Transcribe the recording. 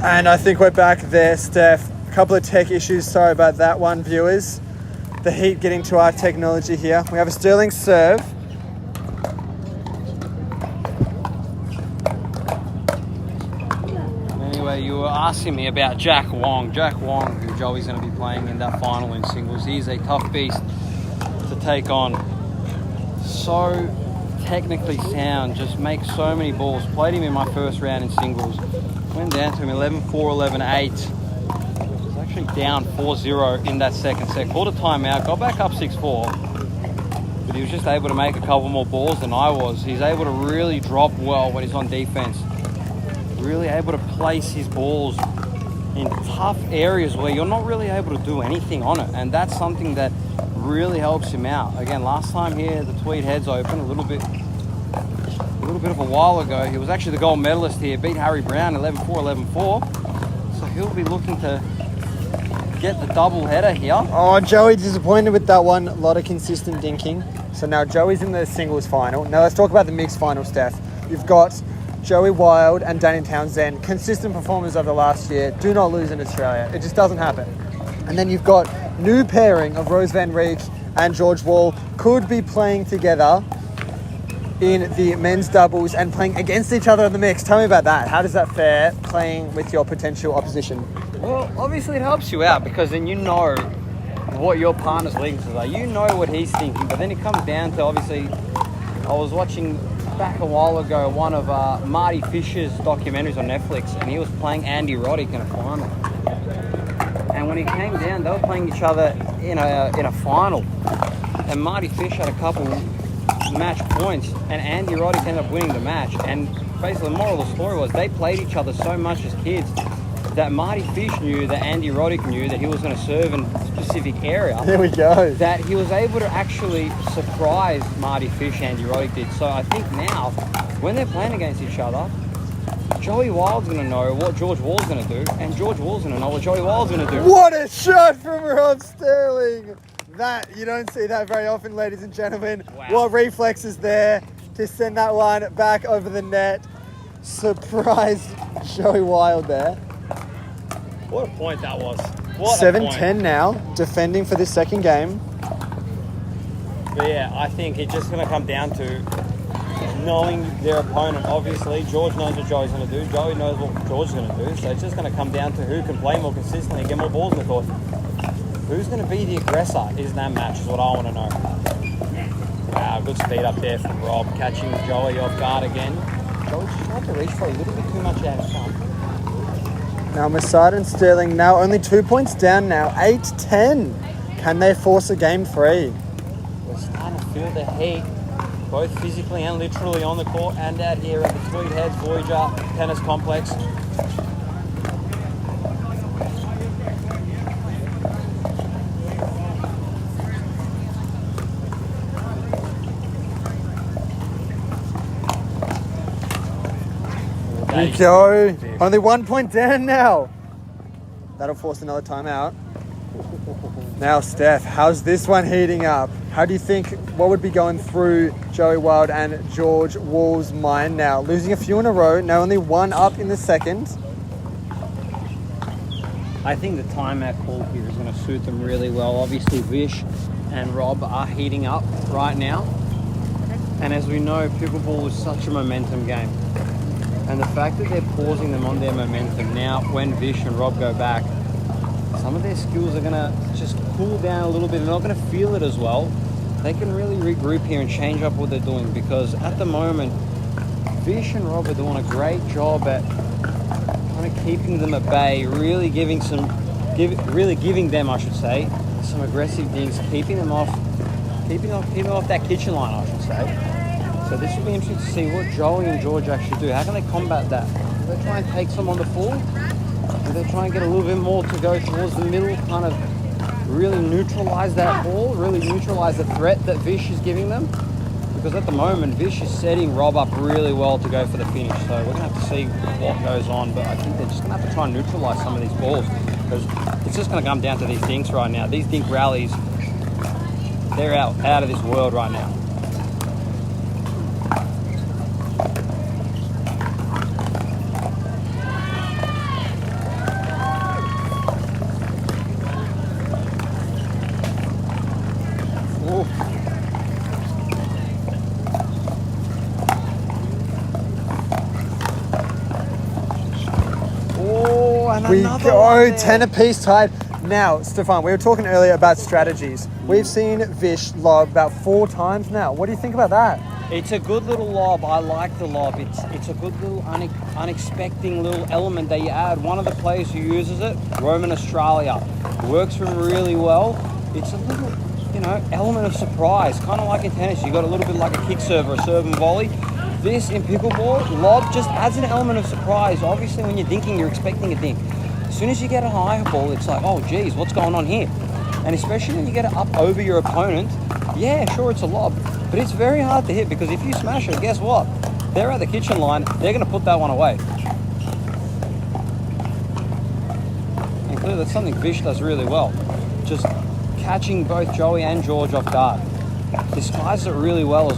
And I think we're back there, Steph. A couple of tech issues. Sorry about that one, viewers. The heat getting to our technology here. We have a Sterling serve. Anyway, you were asking me about Jack Wong. Jack Wong, who Joey's going to be playing in that final in singles. He's a tough beast to take on. So technically sound, just makes so many balls. Played him in my first round in singles. Went down to him 11-4, 11-8. Was actually down 4-0 in that second set. Called a timeout, got back up 6-4. But he was just able to make a couple more balls than I was. He's able to really drop well when he's on defense. Really able to place his balls in tough areas where you're not really able to do anything on it. And that's something that really helps him out. Again, last time here, the Tweed Heads Open, a little bit of a while ago. He was actually the gold medalist here, beat Harry Brown 11-4, 11-4. So he'll be looking to get the double header here. Oh, Joey disappointed with that one. A lot of consistent dinking. So now Joey's in the singles final. Now let's talk about the mixed final, Steph. You've got Joey Wild and Danny Townsend, consistent performers over the last year, do not lose in Australia. It just doesn't happen. And then you've got new pairing of Rose Van Reek and George Wall, could be playing together in the men's doubles and playing against each other in the mix. Tell me about that. How does that fare playing with your potential opposition? Well, obviously it helps you out because then you know what your partner's weaknesses are. You know what he's thinking, but then it comes down to, obviously, I was watching back a while ago one of Marty Fisher's documentaries on Netflix, and he was playing Andy Roddick in a final. And when he came down, they were playing each other in a final. And Marty Fish had a couple match points, and Andy Roddick ended up winning the match. And basically the moral of the story was they played each other so much as kids that Marty Fish knew that Andy Roddick knew that he was going to serve in a specific area. There we go. That he was able to actually surprise Marty Fish, Andy Roddick did. So I think now, when they're playing against each other, Joey Wild's going to know what George Wall's going to do, and George Wall's going to know what Joey Wild's going to do. What a shot from Rob Sterling! That, you don't see that very often, ladies and gentlemen. Wow. What reflexes there to send that one back over the net. Surprise Joey Wild there. What a point that was. 7-10 now, defending for this second game. But yeah, I think it's just going to come down to knowing their opponent. Obviously, George knows what Joey's going to do. Joey knows what George's going to do. So it's just going to come down to who can play more consistently and get more balls in the court. Who's going to be the aggressor in that match is what I want to know. Wow, good speed up there from Rob, catching Joey off guard again. Joey tried to reach for a little bit too much out of front. Now Masada and Sterling now only 2 points down now, 8-10. Can they force a game 3? We're starting to feel the heat, both physically and literally on the court and out here at the Tweed Heads Voyager Tennis Complex. There you go. Only 1 point down now. That'll force another timeout. Now, Steph, how's this one heating up? How do you think, what would be going through Joey Wild and George Wall's mind now? Losing a few in a row, now only one up in the second. I think the timeout call here is going to suit them really well. Obviously, Vish and Rob are heating up right now. And as we know, pickleball is such a momentum game. And the fact that they're pausing them on their momentum now, when Vish and Rob go back, some of their skills are going to just cool down a little bit. They're not going to feel it as well. They can really regroup here and change up what they're doing, because at the moment, Vish and Rob are doing a great job at kind of keeping them at bay, really giving them, I should say, some aggressive things, keeping them off that kitchen line, I should say. So this will be interesting to see what Joey and George actually do. How can they combat that? Do they try and take some on the full? Do they try and get a little bit more to go towards the middle, kind of really neutralize that ball, really neutralize the threat that Vish is giving them? Because at the moment, Vish is setting Rob up really well to go for the finish. So we're going to have to see what goes on. But I think they're just going to have to try and neutralize some of these balls, because it's just going to come down to these dinks right now. These dink rallies, they're out of this world right now. And We another go one there. 10 apiece tied. Now, Stefan, we were talking earlier about strategies. We've seen Vish lob about 4 times now. What do you think about that? It's a good little lob. I like the lob. It's a good little unexpected little element that you add. One of the players who uses it, Roman Australia, works for him really well. It's a little, element of surprise, kind of like in tennis. You got a little bit like a kick serve or a serve and volley. This in pickleball, lob just adds an element of surprise. Obviously, when you're dinking, you're expecting a dink. As soon as you get a higher ball, it's like, oh, geez, what's going on here? And especially when you get it up over your opponent, yeah, sure, it's a lob, but it's very hard to hit because if you smash it, guess what? They're at the kitchen line, they're going to put that one away. And clearly that's something Vish does really well. Just catching both Joey and George off guard. Disguises it really well as well.